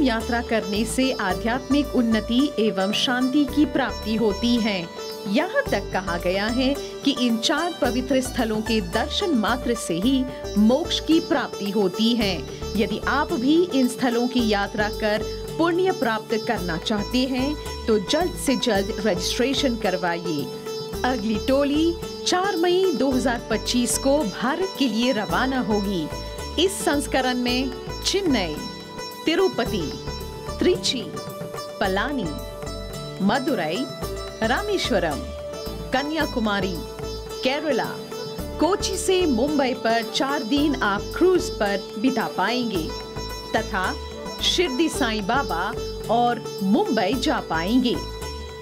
यात्रा करने से आध्यात्मिक उन्नति एवं शांति की प्राप्ति होती है। यहाँ तक कहा गया है कि इन 4 पवित्र स्थलों के दर्शन मात्र से ही मोक्ष की प्राप्ति होती है। यदि आप भी इन स्थलों की यात्रा कर पुण्य प्राप्त करना चाहते हैं तो जल्द से जल्द रजिस्ट्रेशन करवाइए। अगली टोली 4 मई 2025 को भारत के लिए रवाना होगी। इस संस्करण में चेन्नई, तिरुपति, त्रिची, पलानी, मदुरई, रामेश्वरम, कन्याकुमारी, केरला, कोची से मुंबई पर 4 दिन आप क्रूज पर बिता पाएंगे तथा शिरडी साईं बाबा और मुंबई जा पाएंगे।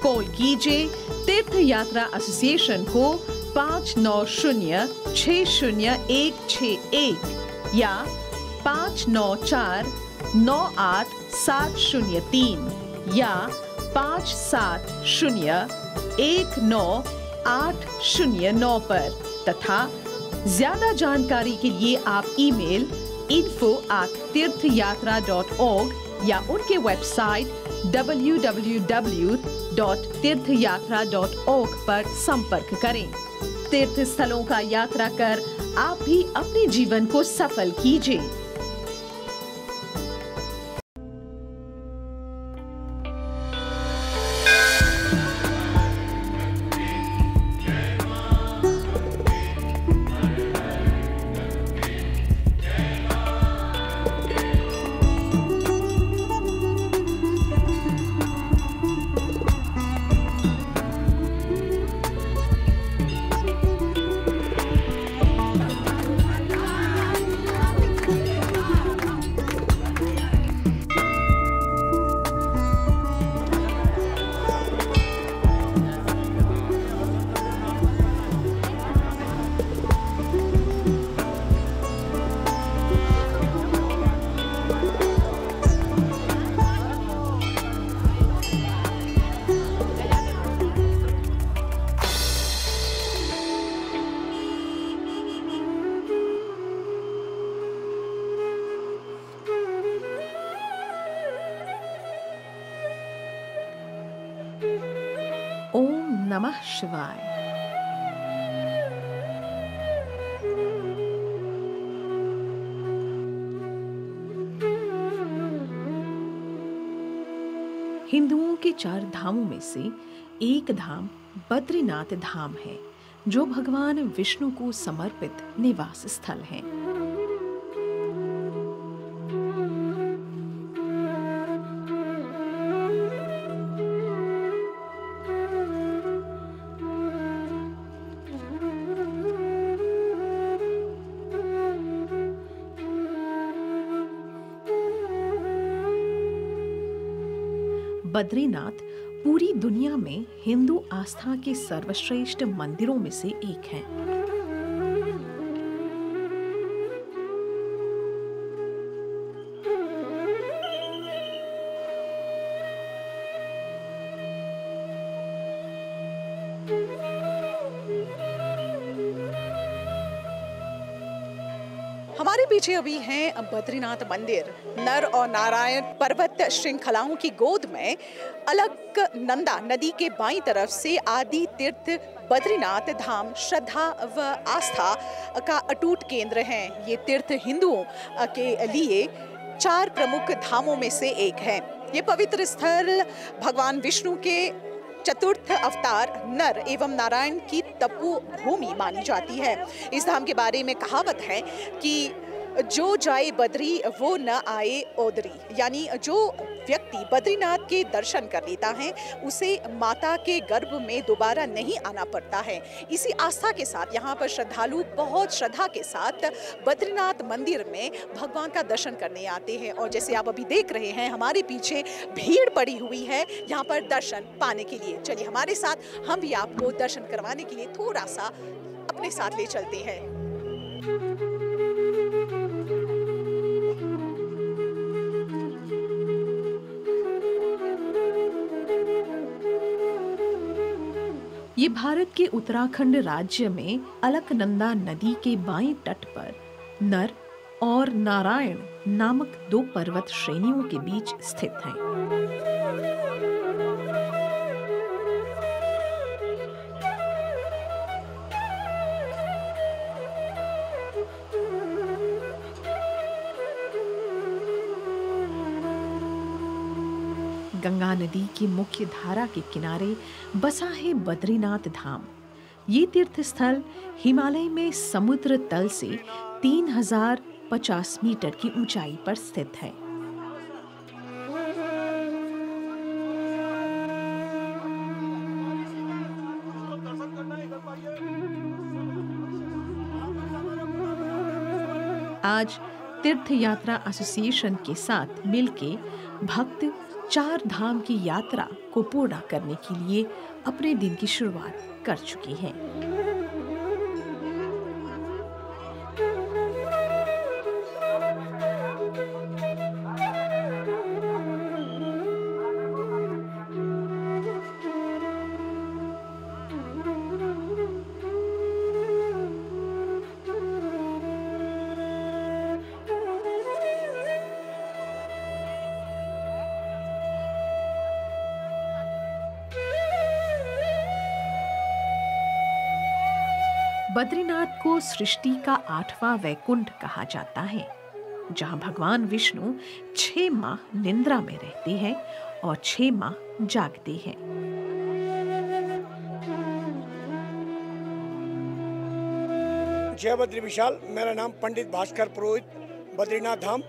कॉल कीजिए तीर्थ यात्रा एसोसिएशन को 59060161 या 59498703 या 57019809 पर तथा ज्यादा जानकारी के लिए आप ईमेल info@tirthayatra.org या उनके वेबसाइट www.tirthayatra.org पर संपर्क करें। तीर्थ स्थलों का यात्रा कर आप भी अपने जीवन को सफल कीजिए। ओम नमः शिवाय। हिंदुओं के 4 धामों में से एक धाम बद्रीनाथ धाम है, जो भगवान विष्णु को समर्पित निवास स्थल है। बद्रीनाथ पूरी दुनिया में हिंदू आस्था के सर्वश्रेष्ठ मंदिरों में से एक है। हमारे पीछे अभी है बद्रीनाथ मंदिर। नर और नारायण पर्वत श्रृंखलाओं की गोद में अलकनंदा नदी के बाईं तरफ से आदि तीर्थ बद्रीनाथ धाम श्रद्धा व आस्था का अटूट केंद्र है। ये तीर्थ हिंदुओं के लिए 4 प्रमुख धामों में से एक है। ये पवित्र स्थल भगवान विष्णु के चतुर्थ अवतार नर एवं नारायण की तपो भूमि मानी जाती है। इस धाम के बारे में कहावत है कि जो जाए बद्री वो न आए ओदरी, यानी जो व्यक्ति बद्रीनाथ के दर्शन कर लेता है उसे माता के गर्भ में दोबारा नहीं आना पड़ता है। इसी आस्था के साथ यहाँ पर श्रद्धालु बहुत श्रद्धा के साथ बद्रीनाथ मंदिर में भगवान का दर्शन करने आते हैं। और जैसे आप अभी देख रहे हैं हमारे पीछे भीड़ पड़ी हुई है यहाँ पर दर्शन पाने के लिए। चलिए हमारे साथ, हम भी आपको दर्शन करवाने के लिए थोड़ा सा अपने साथ ले चलते हैं। ये भारत के उत्तराखंड राज्य में अलकनंदा नदी के बाएं तट पर नर और नारायण नामक 2 पर्वत श्रेणियों के बीच स्थित हैं। गंगा नदी की मुख्य धारा के किनारे बसा है बद्रीनाथ धाम। ये तीर्थ स्थल हिमालय में समुद्र तल से 3050 मीटर की ऊंचाई पर स्थित है। आज तीर्थ यात्रा एसोसिएशन के साथ मिलके भक्त 4 धाम की यात्रा को पूर्ण करने के लिए अपने दिन की शुरुआत कर चुके हैं। बद्रीनाथ को सृष्टि का 8वां वैकुंठ कहा जाता है, जहां भगवान विष्णु 6 माह निद्रा में रहते हैं और 6 माह जागते हैं। जय बद्री विशाल। मेरा नाम पंडित भास्कर पुरोहित, बद्रीनाथ धाम,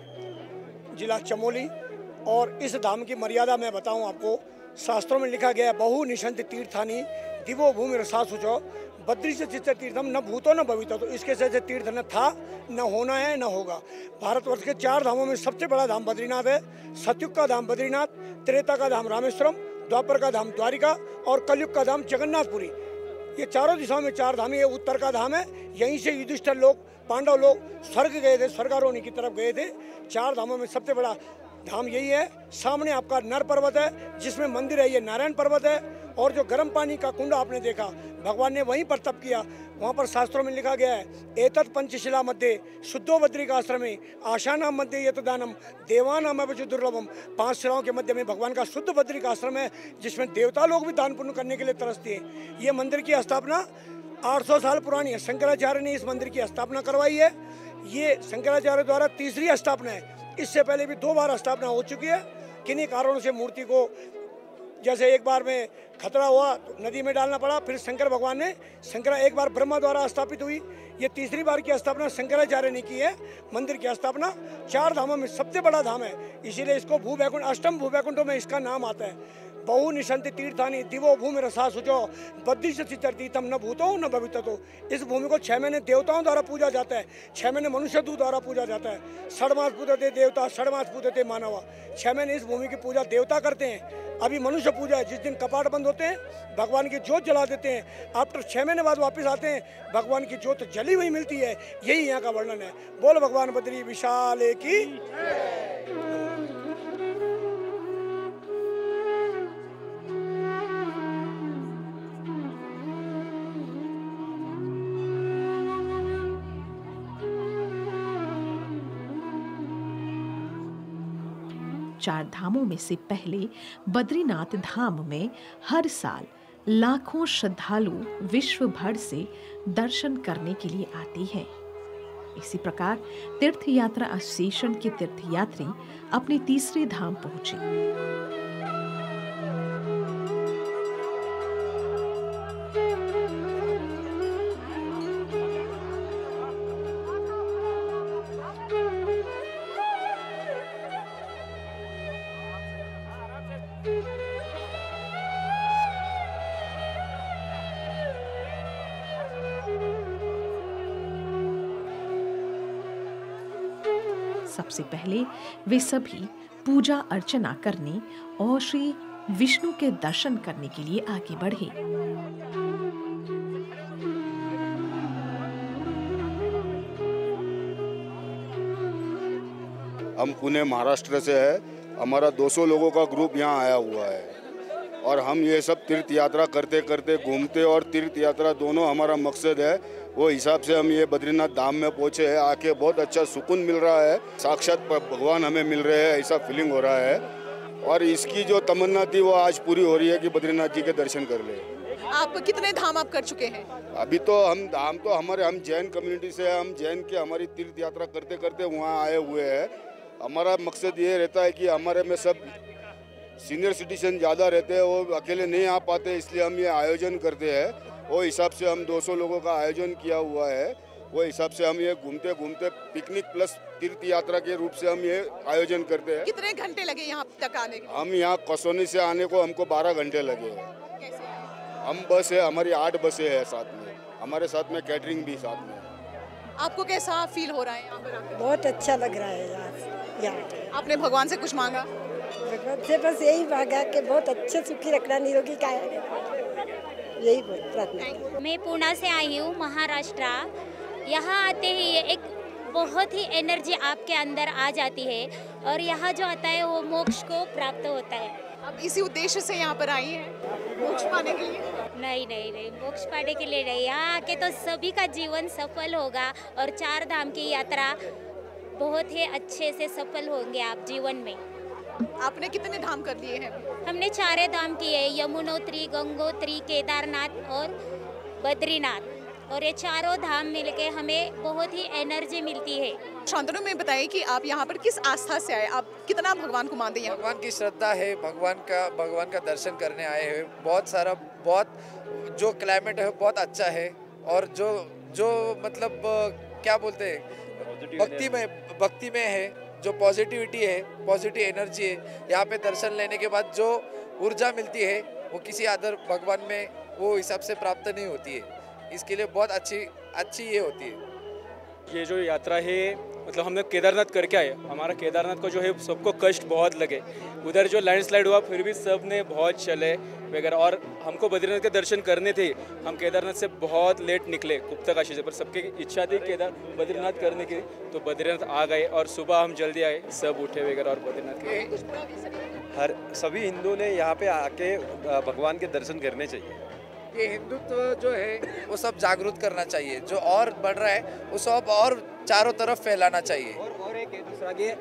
जिला चमोली। और इस धाम की मर्यादा मैं बताऊं आपको, शास्त्रों में लिखा गया है, बहु निषंत तीर्थानी दिवो भूमि रसा सुचो बद्री से चित्त तीर्थम न भूतो न भवितो। तो इसके से तीर्थ न था, न होना है, न होगा। भारतवर्ष के 4 धामों में सबसे बड़ा धाम बद्रीनाथ है। सतयुग का धाम बद्रीनाथ, त्रेता का धाम रामेश्वरम, द्वापर का धाम द्वारिका और कलयुग का धाम जगन्नाथपुरी। ये चारों दिशाओं में 4 धाम। ये उत्तर का धाम है। यहीं से युधिष्ठिर लोग, पांडव लोग स्वर्ग गए थे, स्वर्गारोहणी की तरफ गए थे। 4 धामों में सबसे बड़ा धाम यही है। सामने आपका नर पर्वत है, जिसमें मंदिर है, ये नारायण पर्वत है। और जो गर्म पानी का कुंड आपने देखा, भगवान ने वहीं पर तप किया। वहाँ पर शास्त्रों में लिखा गया है, एतत् पंचशिला मध्ये शुद्धो बद्रिकाश्रमे आशानाम मध्ये यतदानम देवानाम अपि दुर्लभम। 5 शिलाओं के मध्य में भगवान का शुद्ध बद्रिकाश्रम है, जिसमें देवता लोग भी दान पुण्य करने के लिए तरसते हैं। ये मंदिर की स्थापना 800 साल पुरानी है। शंकराचार्य ने इस मंदिर की स्थापना करवाई है। ये शंकराचार्य द्वारा 3री स्थापना है। इससे पहले भी 2 बार स्थापना हो चुकी है। किन्हीं कारणों से मूर्ति को, जैसे एक बार में खतरा हुआ तो नदी में डालना पड़ा, फिर शंकर भगवान ने, एक बार ब्रह्मा द्वारा स्थापित हुई। ये 3री बार की स्थापना शंकराचार्य ने की है। मंदिर की स्थापना 4 धामों में सबसे बड़ा धाम है, इसीलिए इसको भू वैकुंठ, अष्टम भू वैकुंठों में इसका नाम आता है। बहु निषंति तीर्थानी दिवो भूमि रसा सुचो बद्री से तीर्थम न भूतो न भवितो। इस भूमि को 6 महीने देवताओं द्वारा पूजा जाता है, 6 महीने मनुष्य द्वारा पूजा जाता है। 6 मास पूजते देवता, 6 मास पूजते मानवा। 6 महीने इस भूमि की पूजा देवता करते हैं। अभी मनुष्य पूजा है, जिस दिन कपाट बंद होते हैं, भगवान की ज्योत जला देते हैं। आफ्टर 6 महीने बाद वापस आते हैं, भगवान की ज्योत जली हुई मिलती है। यही यहाँ का वर्णन है। बोल भगवान बद्री विशाल की। चार धामों में से पहले बद्रीनाथ धाम में हर साल लाखों श्रद्धालु विश्व भर से दर्शन करने के लिए आते हैं। इसी प्रकार तीर्थ यात्रा एसोसिएशन के तीर्थयात्री अपने 3रे धाम पहुंचे। सबसे पहले वे सभी पूजा अर्चना करने और श्री विष्णु के दर्शन करने के लिए आगे बढ़े। हम पुणे महाराष्ट्र से है। हमारा 200 लोगों का ग्रुप यहाँ आया हुआ है और हम ये सब तीर्थ यात्रा करते करते घूमते और तीर्थ यात्रा दोनों हमारा मकसद है। वो हिसाब से हम ये बद्रीनाथ धाम में पहुँचे हैं। आके बहुत अच्छा सुकून मिल रहा है, साक्षात भगवान हमें मिल रहे हैं ऐसा फीलिंग हो रहा है। और इसकी जो तमन्ना थी वो आज पूरी हो रही है कि बद्रीनाथ जी के दर्शन कर ले। आप कितने धाम आप कर चुके हैं? अभी तो हम धाम तो हम जैन कम्युनिटी से हैं, हम जैन की हमारी तीर्थ यात्रा करते करते वहाँ आए हुए हैं। हमारा मकसद ये रहता है कि हमारे में सब सीनियर सिटीजन ज़्यादा रहते हैं, वो अकेले नहीं आ पाते, इसलिए हम ये आयोजन करते हैं। वो हिसाब से हम 200 लोगों का आयोजन किया हुआ है। वो हिसाब से हम ये घूमते घूमते पिकनिक प्लस तीर्थ यात्रा के रूप से हम ये आयोजन करते हैं। कितने घंटे लगे यहाँ तक आने के? हम यहाँ कसौनी से आने को हमको 12 घंटे लगे हैं। हम बस है, हमारी 8 बसें हैं साथ में, हमारे साथ में कैटरिंग भी साथ में। आपको कैसा फील हो रहा है यहाँ पर आकर? बहुत अच्छा लग रहा है यहाँ। आपने भगवान से कुछ मांगा? भगवान से बस यही मांगा कि बहुत अच्छे सुखी रखना, निरोगी काया, यही प्रार्थना। मैं पुणे से आई हूँ, महाराष्ट्र। यहाँ आते ही एक बहुत ही एनर्जी आपके अंदर आ जाती है और यहाँ जो आता है वो मोक्ष को प्राप्त होता है। अब इसी उद्देश्य से यहाँ पर आई हैं मोक्ष पाने के लिए? नहीं, मोक्ष पाने के लिए नहीं। यहाँ आके तो सभी का जीवन सफल होगा और 4 धाम की यात्रा बहुत ही अच्छे से सफल होंगे आप जीवन में। आपने कितने धाम कर लिए हैं? हमने 4 धाम किए, यमुनोत्री, गंगोत्री, केदारनाथ और बद्रीनाथ। और ये 4 धाम मिलके हमें बहुत ही एनर्जी मिलती है। शांतनु में बताइए कि आप यहाँ पर किस आस्था से आए, आप कितना भगवान को मानते हैं? भगवान की श्रद्धा है, भगवान का दर्शन करने आए हैं। बहुत जो क्लाइमेट है बहुत अच्छा है और जो मतलब क्या बोलते हैं, भक्ति में है, जो पॉजिटिविटी है, पॉजिटिव एनर्जी है। यहाँ पे दर्शन लेने के बाद जो ऊर्जा मिलती है वो किसी अदर भगवान में वो हिसाब से प्राप्त नहीं होती है। इसके लिए बहुत अच्छी ये होती है। ये जो यात्रा है मतलब हमने केदारनाथ करके आए। हमारा केदारनाथ को जो है सबको कष्ट बहुत लगे, उधर जो लैंडस्लाइड हुआ फिर भी सब ने बहुत चले वगैरह। और हमको बद्रीनाथ के दर्शन करने थे, हम केदारनाथ से बहुत लेट निकले गुप्तकाशी से, पर सबकी इच्छा थी बद्रीनाथ करने की, तो बद्रीनाथ आ गए और सुबह हम जल्दी आए, सब उठे वगैरह और बद्रीनाथ के। सभी हिंदू ने यहाँ पे आके भगवान के दर्शन करने चाहिए। ये हिंदुत्व जो है वो सब जागरूक करना चाहिए, जो और बढ़ रहा है वो सब और चारों तरफ फैलाना चाहिए। और एक दूसरा के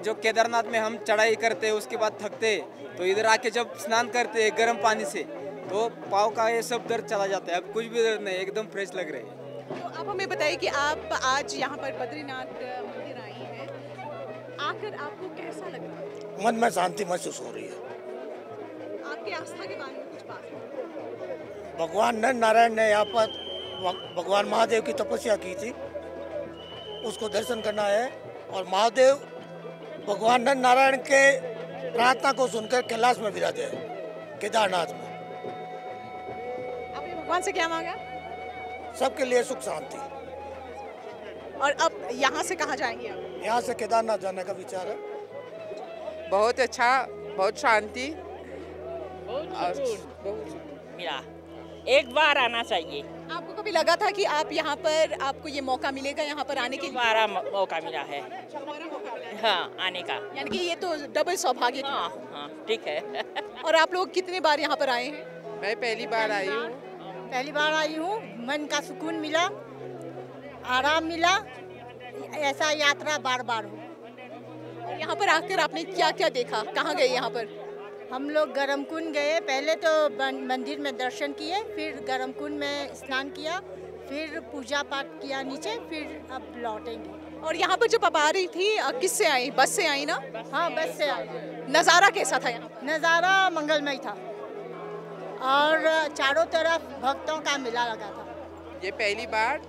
जो केदारनाथ में हम चढ़ाई करते उसके बाद थकते, तो इधर आके जब स्नान करते गर्म पानी से तो पाँव का ये सब दर्द चला जाता है। अब कुछ भी दर्द नहीं, एकदम फ्रेश लग रहे हैं। तो आप हमें बताइए कि आप आज यहाँ पर बद्रीनाथ मंदिर आई हैं, आकर आपको कैसा लग रहा है? मन में शांति महसूस हो रही है। आपकी आस्था के बारे में कुछ बात? भगवान नर नारायण ने यहाँ पर भगवान महादेव की तपस्या की थी, उसको दर्शन करना है। और महादेव भगवान नर नारायण के प्रार्थना को सुनकर कैलाश में विराजे हैं, केदारनाथ में। आपने भगवान से क्या मांगा? सबके लिए सुख शांति। और अब यहाँ से कहाँ जाएंगे आप? यहाँ से केदारनाथ जाने का विचार है। बहुत अच्छा, बहुत शांति मिला। एक बार आना चाहिए। आपको कभी लगा था कि आप यहाँ पर आपको ये मौका मिलेगा यहाँ पर आने के लिए? दोबारा मौका मिला है। हाँ, आने का। यानी कि ये तो डबल सौभाग्य। हाँ, ठीक है। और आप लोग कितने बार यहाँ पर आए हैं? मैं पहली बार आई हूँ। पहली बार आई हूँ। मन का सुकून मिला, आराम मिला। ऐसा यात्रा बार बार हो। यहाँ पर आकर आपने क्या क्या देखा? कहाँ गए यहाँ पर? हम लोग गरम कुंड गए, पहले तो मंदिर में दर्शन किए, फिर गरम कुंड में स्नान किया, फिर पूजा पाठ किया नीचे, फिर अब लौटेंगे। और यहाँ पर जब आप आ रही थी किससे आई? बस से आई ना? हाँ, बस से आई। नज़ारा कैसा था यहाँ? नज़ारा मंगलमय था और चारों तरफ भक्तों का मेला लगा था। ये पहली बार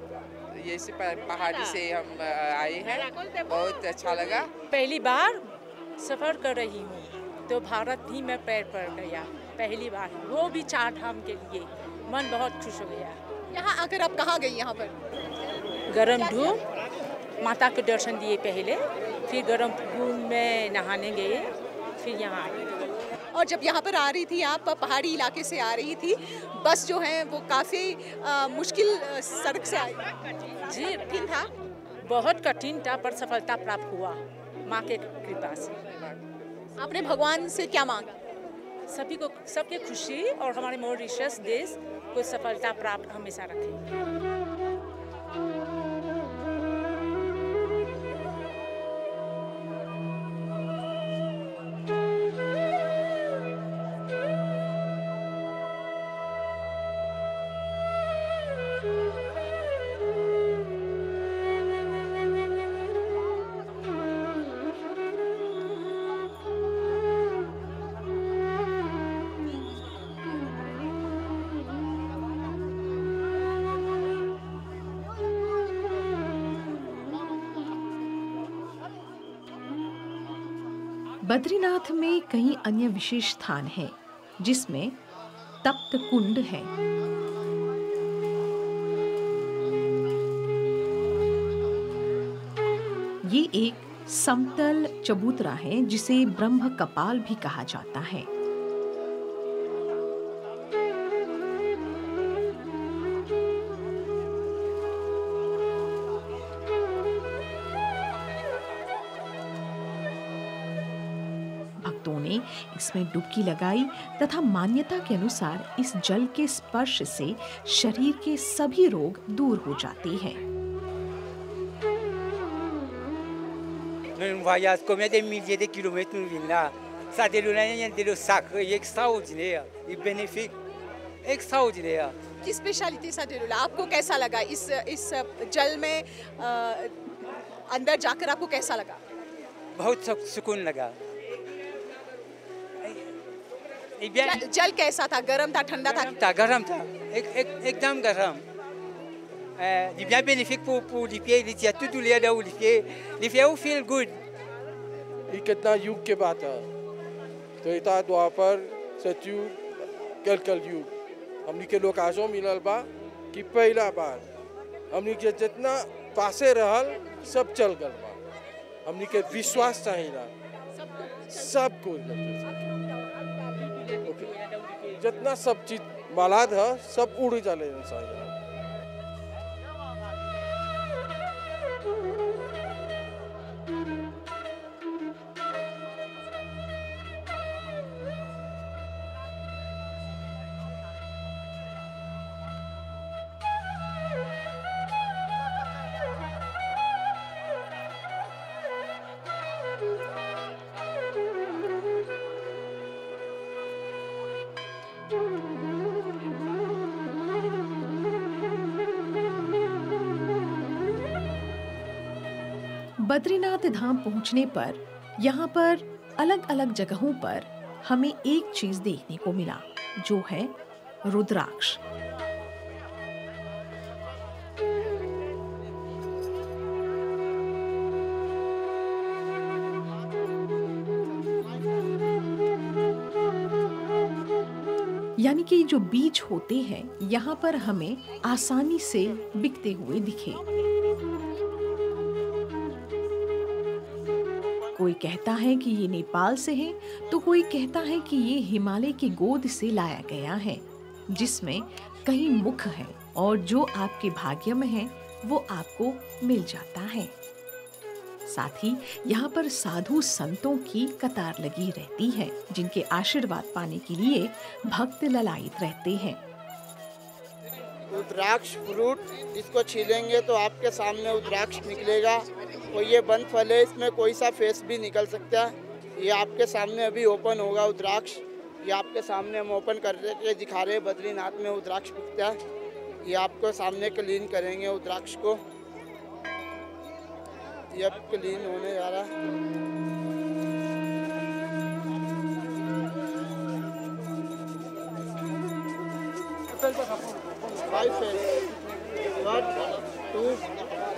ये पहाड़ी से हम आए हैं, बहुत अच्छा लगा। पहली बार सफ़र कर रही हूँ तो भारत ही में पैर पड़ गया, पहली बार, वो भी 4 धाम के लिए। मन बहुत खुश हो गया। यहाँ आकर आप कहाँ गई? यहाँ पर गरम धूप, माता के दर्शन दिए पहले, फिर गरम कुंड में नहाने गए, फिर यहाँ आए। और जब यहाँ पर आ रही थी, आप पहाड़ी इलाके से आ रही थी, बस जो है वो काफ़ी मुश्किल सड़क से आई। जी, कठिन था, बहुत कठिन था, पर सफलता प्राप्त हुआ माँ के कृपा से। आपने भगवान से क्या मांगा? सभी को, सबके खुशी और हमारे मॉरिशस देश को सफलता प्राप्त हमेशा रखे। बद्रीनाथ में कई अन्य विशेष स्थान हैं, जिसमें तप्त कुंड है। ये एक समतल चबूतरा है जिसे ब्रह्म कपाल भी कहा जाता है। भक्तों ने इसमें डुबकी लगाई तथा मान्यता के अनुसार इस जल के स्पर्श से शरीर के सभी रोग दूर हो जाते हैं। Un voyage combien de milliers de kilomètres nous venons là. Ça déroule de sacré extraordinaire et bénéfique, extraordinaire. की स्पेशलिटी सा डेलुला आपको कैसा लगा? इस जल में अंदर जाकर आपको कैसा लगा? बहुत सुकून लगा। जल कैसा था? गर्म था, ठंडा था? गर्म था, एकदम गर्म। bien bénéfique pour les pieds, il y a tout les là où les pieds feel good. ये कितना युग के बात है? त्रेता द्वापर सतयुग कल युग हमनी के लोग आजो मिलल बा कि पहला बार हमनी के जितना पासे रहल सब चल गल बा। हमनी के विश्वास चाहिए सब कुछ जितना सब चीज मालाद है सब उड़ जाले इंसान। बद्रीनाथ धाम पहुंचने पर यहाँ पर अलग अलग जगहों पर हमें एक चीज देखने को मिला, जो है रुद्राक्ष। यानी कि जो बीज होते हैं यहाँ पर हमें आसानी से बिकते हुए दिखे। कोई कहता है कि ये नेपाल से है, तो कोई कहता है कि ये हिमालय की गोद से लाया गया है, जिसमें कई मुख हैं और जो आपके भाग्य में है वो आपको मिल जाता है। साथ ही यहाँ पर साधु संतों की कतार लगी रहती है, जिनके आशीर्वाद पाने के लिए भक्त ललायित रहते हैं। रुद्राक्ष फ्रूट, इसको छीलेंगे तो आपके सामने रुद्राक्ष निकलेगा और ये बंद फल है, इसमें कोई सा फेस भी निकल सकता है। ये आपके सामने अभी ओपन होगा रुद्राक्ष, ये आपके सामने हम ओपन करके दिखा रहे हैं। बद्रीनाथ में रुद्राक्ष बिकता है, ये आपको सामने क्लीन करेंगे रुद्राक्ष को। ये अब क्लीन होने जा रहा है। Five, 1, 2,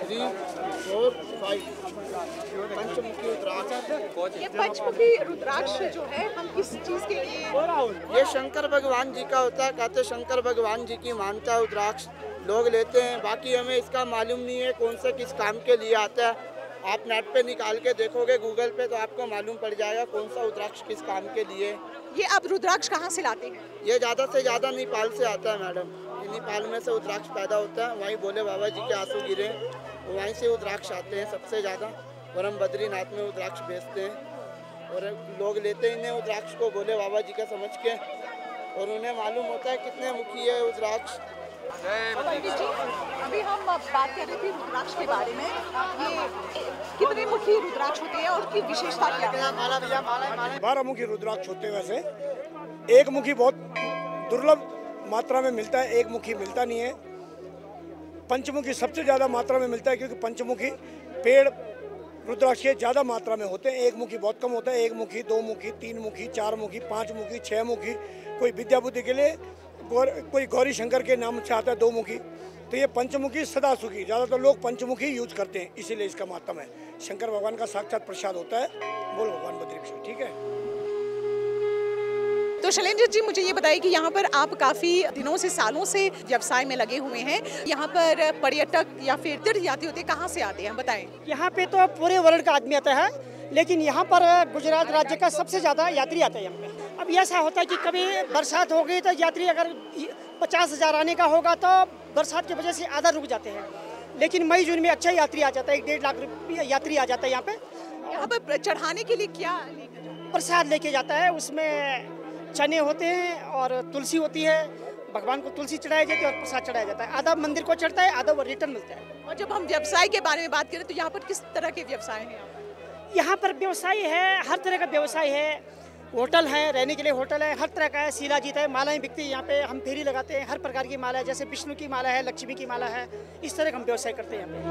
3, 4, 5 पंचमुखी रुद्राक्ष। ये पंचमुखी रुद्राक्ष जो है हम किस चीज के लिए? ये शंकर भगवान जी का होता है, कहते शंकर भगवान जी की मानता है रुद्राक्ष लोग लेते हैं। बाकी हमें इसका मालूम नहीं है कौन सा किस काम के लिए आता है। आप नेट पे निकाल के देखोगे गूगल पे तो आपको मालूम पड़ जाएगा कौन सा रुद्राक्ष किस काम के लिए। ये आप रुद्राक्ष कहाँ से लाते हैं? ये ज़्यादा से ज़्यादा नेपाल से आता है मैडम। नेपाल में से रुद्राक्ष पैदा होता है, वहीं भोले बाबा जी के आंसू गिरे वहीं से रुद्राक्ष आते हैं सबसे ज़्यादा। और हम बद्रीनाथ में रुद्राक्ष बेचते हैं और लोग लेते ही नहीं रुद्राक्ष को भोले बाबा जी का समझ के, और उन्हें मालूम होता है कितने मुखी है रुद्राक्ष। पंडित जी, अभी हम बात कर रहे थे रुद्राक्ष के बारे में। ये कितने मुखी रुद्राक्ष होते हैं और उसकी विशेषता क्या है? 12 मुखी रुद्राक्ष होते हैं। वैसे एक मुखी बहुत दुर्लभ मात्रा में मिलता है, एक मुखी मिलता नहीं है। पंचमुखी सबसे ज़्यादा मात्रा में मिलता है, क्योंकि पंचमुखी पेड़ रुद्राक्ष के ज़्यादा मात्रा में होते हैं। एक मुखी बहुत कम होता है। एक मुखी, 2 मुखी, 3 मुखी, 4 मुखी, 5 मुखी, 6 मुखी। कोई विद्या बुद्धि के लिए कोई गौरी शंकर के नाम से आता है 2 मुखी। तो ये पंचमुखी सदा सुखी, ज़्यादातर लोग पंचमुखी यूज करते हैं, इसीलिए इसका मातम है। शंकर भगवान का साक्षात प्रसाद होता है। बोल भगवान बद्री विशाल। ठीक है। तो शैलेंद्र जी, मुझे ये बताइए कि यहाँ पर आप काफ़ी दिनों से, सालों से व्यवसाय में लगे हुए हैं। यहाँ पर पर्यटक या फिर तीर्थयात्री होते कहाँ से आते हैं, बताएं। यहाँ पे तो पूरे वर्ल्ड का आदमी आता है, लेकिन यहाँ पर गुजरात राज्य का सबसे ज़्यादा यात्री आता है यहाँ पे। अब ऐसा होता है कि कभी बरसात हो गई तो यात्री अगर 50,000 आने का होगा तो बरसात की वजह से आधा रुक जाते हैं, लेकिन मई जून में अच्छा यात्री आ जाता है। 1-1.5 लाख यात्री आ जाता है यहाँ पे। यहाँ पर चढ़ाने के लिए क्या प्रसाद लेके जाता है, उसमें चने होते हैं और तुलसी होती है। भगवान को तुलसी चढ़ाई जाती है और प्रसाद चढ़ाया जाता है। आधा मंदिर को चढ़ता है, आधा वो रिटर्न मिलता है। और जब हम व्यवसाय के बारे में बात करें तो यहाँ पर किस तरह के व्यवसाय हैं? यहाँ पर व्यवसाय है, हर तरह का व्यवसाय है। होटल है, रहने के लिए होटल है, हर तरह का है। शिलाजीत है, मालाएं बिकती है यहाँ पे। हम फेरी लगाते हैं, हर प्रकार की माला है, जैसे विष्णु की माला है, लक्ष्मी की माला है। इस तरह का हम व्यवसाय करते हैं यहाँ पे।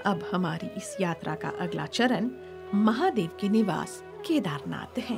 अब हमारी इस यात्रा का अगला चरण महादेव के निवास केदारनाथ है।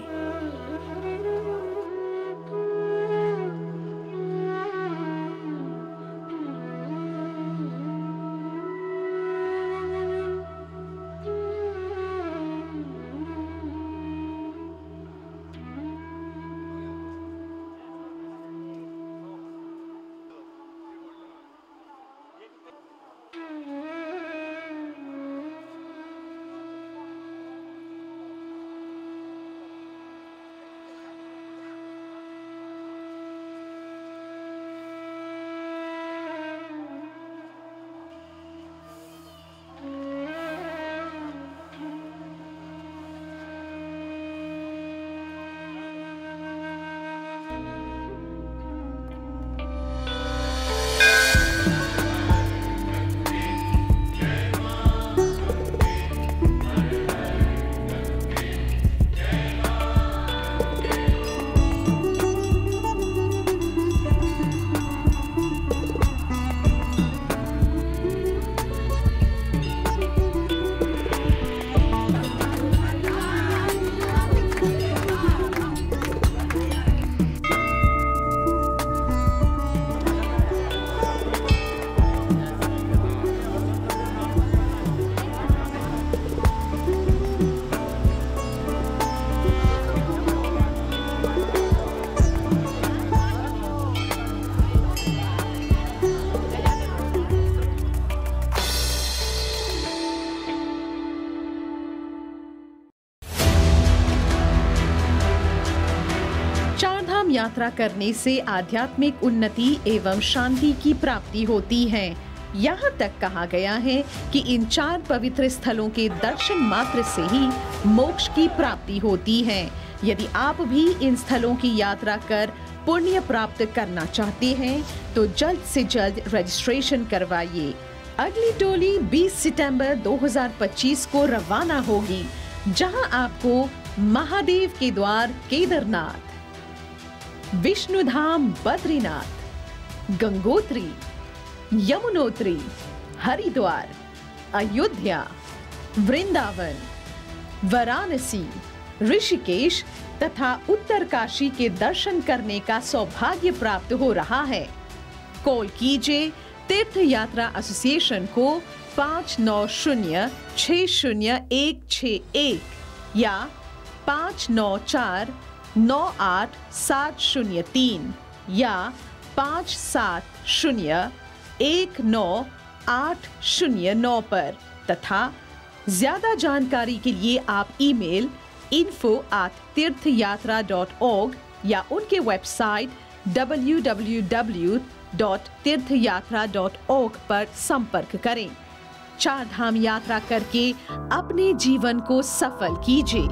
यात्रा करने से आध्यात्मिक उन्नति एवं शांति की प्राप्ति होती है। यहाँ तक कहा गया है कि इन 4 पवित्र स्थलों के दर्शन मात्र से ही मोक्ष की प्राप्ति होती है। यदि आप भी इन स्थलों की यात्रा कर पुण्य प्राप्त करना चाहते हैं तो जल्द से जल्द रजिस्ट्रेशन करवाइए। अगली टोली 20 सितंबर 2025 को रवाना होगी, जहां आपको महादेव के द्वार केदारनाथ, विष्णुधाम बद्रीनाथ, गंगोत्री, यमुनोत्री, हरिद्वार, अयोध्या, वृंदावन, वाराणसी, ऋषिकेश तथा उत्तरकाशी के दर्शन करने का सौभाग्य प्राप्त हो रहा है। कॉल कीजिए तीर्थ यात्रा एसोसिएशन को 59060161 या 59498703 या 57019809 पर तथा ज्यादा जानकारी के लिए आप ईमेल info@tirthayatra.org या उनके वेबसाइट www.tirthayatra.org पर संपर्क करें। 4 धाम यात्रा करके अपने जीवन को सफल कीजिए।